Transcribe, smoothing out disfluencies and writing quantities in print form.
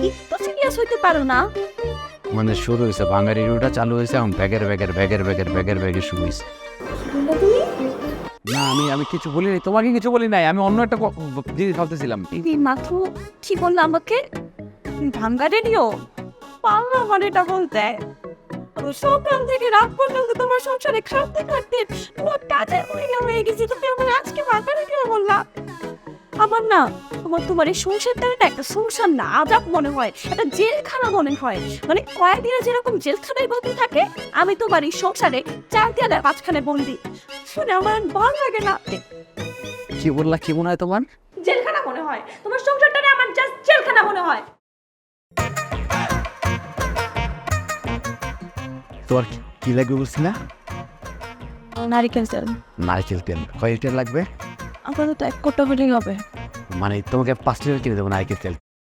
একটু সিরিয়াস হইতে পারো না? মানে শুরু হয়েছে ভাঙারি রুটা চালু হয়েছে এখন ব্যাগের শুরু হয়েছে। বললে তুমি না আমি কিছু বলিনি, তোমাকে কিছু বলি নাই, আমি অন্য একটা জিনিস ভাবতেছিলাম। দিদি মাত্র কি বললো আমাকে? ভাঙ্গারে নিও পারলো আমার এটা বলতে। সকাল থেকে রাত পর্যন্ত তোমার সংসারে খাটতে খাটতে পুরো কাজের মহিলা হয়ে গেছি, তুমি আমার আজকে ভাঙ্গারে নিও বললা? আমার না তোমার এই সংসারটা না একটা সংসার না, আজাব মনে হয়, একটা জেলখানা মনে হয়। মানে কয়েকদিনে যেরকম জেলখানায় বন্দি থাকে, আমি তোমার এই সংসারে 4 দেয়ালের মাঝখানে বন্দি। শুনে আমার আর ভালো লাগে না। কি বললা, কি মনে হয় তোমার? জেলখানা মনে হয় তোমার সংসারটা, আমার জাস্ট জেলখানা মনে হয়। তোমার কি লাগবে বলছি না? নারিকেল তেল নারকেল তেল কয় লিটার লাগবে? আপাতত 1 কোটা হলেই হবে। মানে তোমাকে 5 লিটার কিনে দেবো নারকেল তেল।